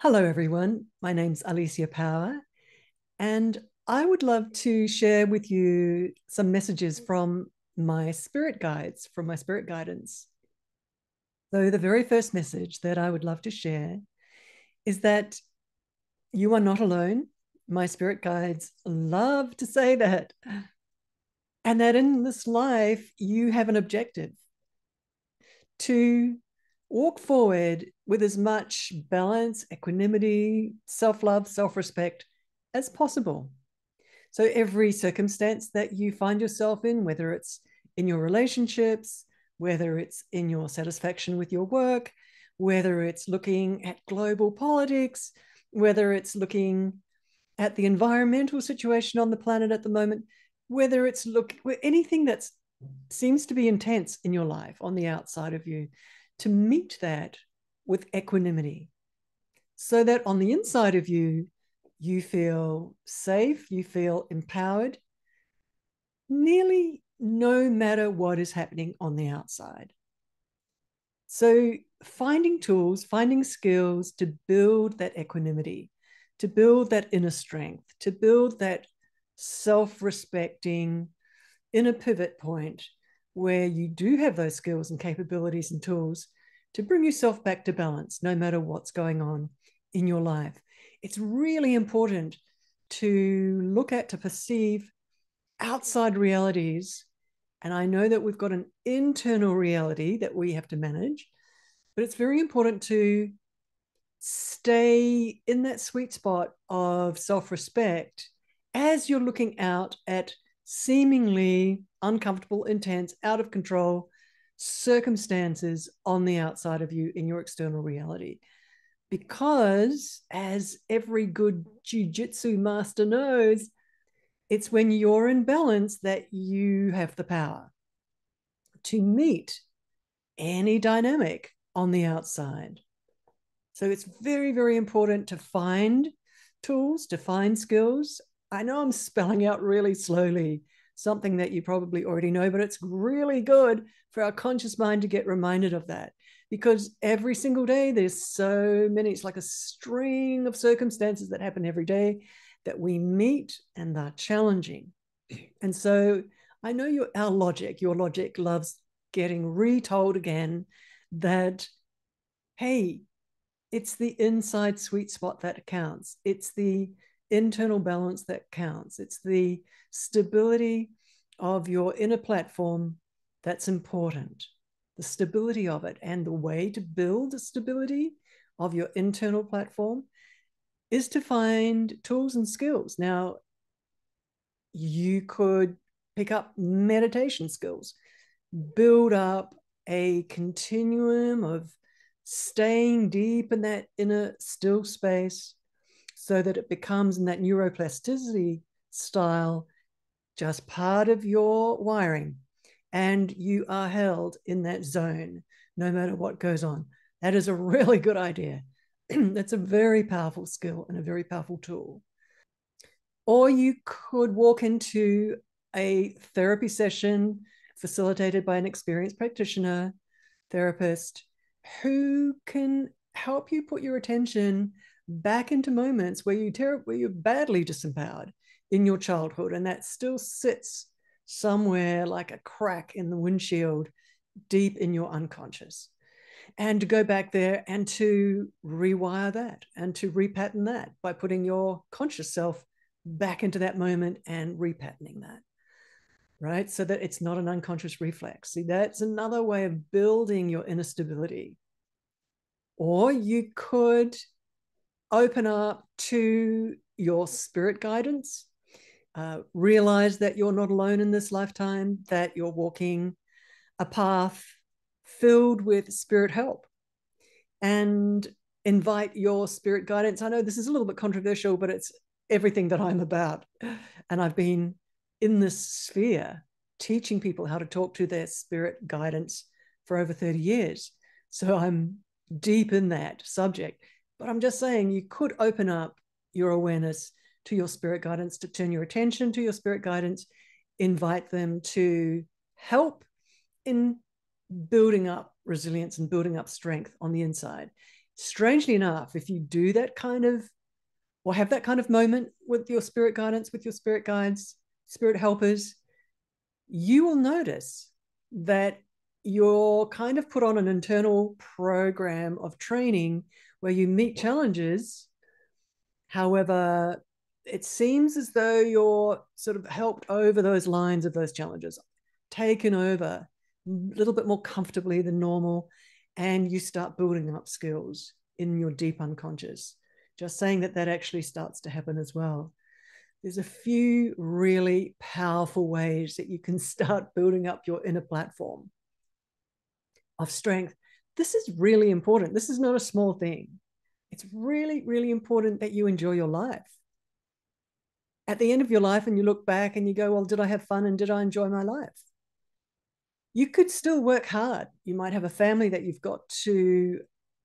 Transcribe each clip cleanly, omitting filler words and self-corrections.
Hello, everyone. My name's Alicia Power, and I would love to share with you some messages from my spirit guides, from my spirit guidance. So, the very first message that I would love to share is that you are not alone. My spirit guides love to say that, and that in this life, you have an objective to walk forward with as much balance, equanimity, self love, self respect as possible. So, every circumstance that you find yourself in, whether it's in your relationships, whether it's in your satisfaction with your work, whether it's looking at global politics, whether it's looking at the environmental situation on the planet at the moment, whether it's anything that seems to be intense in your life on the outside of you, to meet that with equanimity so that on the inside of you, you feel safe, you feel empowered, nearly no matter what is happening on the outside. So, finding tools, finding skills to build that equanimity, to build that inner strength, to build that self respecting inner pivot point where you do have those skills and capabilities and tools to bring yourself back to balance no matter what's going on in your life. It's really important to look at, to perceive outside realities. And I know that we've got an internal reality that we have to manage, but it's very important to stay in that sweet spot of self respect as you're looking out at seemingly uncomfortable, intense, out of control circumstances on the outside of you in your external reality. Because, as every good jujitsu master knows, it's when you're in balance that you have the power to meet any dynamic on the outside. So it's very, very important to find tools, to find skills. I know I'm spelling out really slowly something that you probably already know, but it's really good for our conscious mind to get reminded of that, because every single day there's so many, it's like a string of circumstances that happen every day that we meet and they're challenging. And so I know your logic loves getting retold again that, hey, it's the inside sweet spot that counts. It's the internal balance that counts. It's the stability of your inner platform that's important. The stability of it, and the way to build the stability of your internal platform is to find tools and skills. Now, you could pick up meditation skills, build up a continuum of staying deep in that inner still space so that it becomes, in that neuroplasticity style, just part of your wiring, and you are held in that zone no matter what goes on. That is a really good idea. That's a very powerful skill and a very powerful tool. Or you could walk into a therapy session facilitated by an experienced practitioner, therapist, who can help you put your attention back into moments where you're badly disempowered in your childhood, and that still sits somewhere like a crack in the windshield deep in your unconscious. And to go back there and to rewire that and to repattern that by putting your conscious self back into that moment and repatterning that, right? So that it's not an unconscious reflex. See, that's another way of building your inner stability. Or you could open up to your spirit guidance, realize that you're not alone in this lifetime, that you're walking a path filled with spirit help, and invite your spirit guidance. I know this is a little bit controversial, but it's everything that I'm about. And I've been in this sphere teaching people how to talk to their spirit guidance for over 30 years. So I'm deep in that subject. But I'm just saying, you could open up your awareness to your spirit guidance, to turn your attention to your spirit guidance, invite them to help in building up resilience and building up strength on the inside. strangely enough, if you do that kind of, or have that kind of moment with your spirit guidance, with your spirit guides, spirit helpers, you will notice that you're kind of put on an internal program of training where you meet challenges. However, it seems as though you're sort of helped over those lines of those challenges, taken over a little bit more comfortably than normal, and you start building up skills in your deep unconscious. Just saying that that actually starts to happen as well. There's a few really powerful ways that you can start building up your inner platform of strength. This is really important. This is not a small thing. It's really, really important that you enjoy your life. At the end of your life, and you look back and you go, well, did I have fun and did I enjoy my life? You could still work hard. You might have a family that you've got to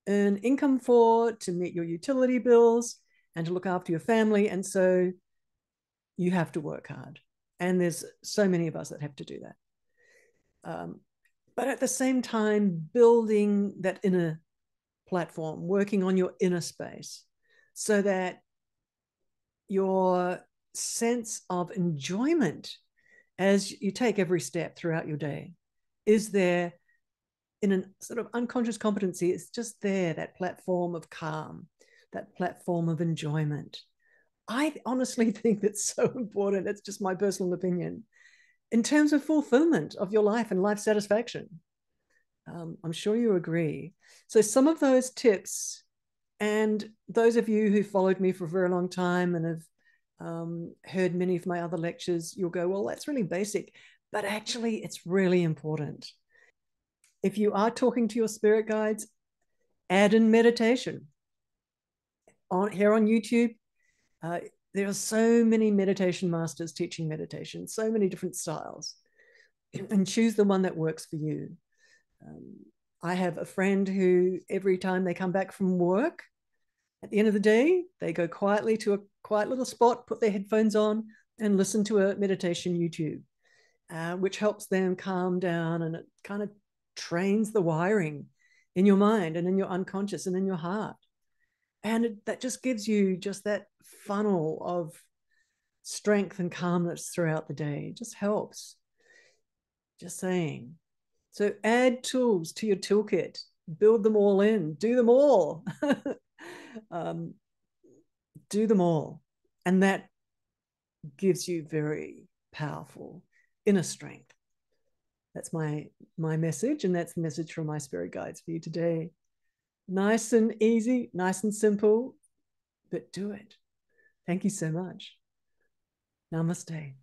earn income for, to meet your utility bills, and to look after your family. And so you have to work hard. And there's so many of us that have to do that. But at the same time, building that inner platform, working on your inner space so that your sense of enjoyment as you take every step throughout your day is there in a sort of unconscious competency. It's just there, that platform of calm, that platform of enjoyment. I honestly think that's so important. It's just my personal opinion in terms of fulfillment of your life and life satisfaction. I'm sure you agree. So some of those tips, and those of you who followed me for a very long time and have heard many of my other lectures, you'll go, well, that's really basic, but actually it's really important. If you are talking to your spirit guides, add in meditation. Here on YouTube, there are so many meditation masters teaching meditation, so many different styles, and choose the one that works for you. I have a friend who every time they come back from work, at the end of the day, they go quietly to a quiet little spot, put their headphones on, and listen to a meditation YouTube, which helps them calm down, and it kind of trains the wiring in your mind and in your unconscious and in your heart. And that just gives you just that funnel of strength and calmness throughout the day. It just helps. Just saying. So add tools to your toolkit, build them all in, do them all. um, do them all. And that gives you very powerful inner strength. That's my message, and that's the message from my spirit guides for you today. Nice and easy, nice and simple, but do it. Thank you so much. Namaste.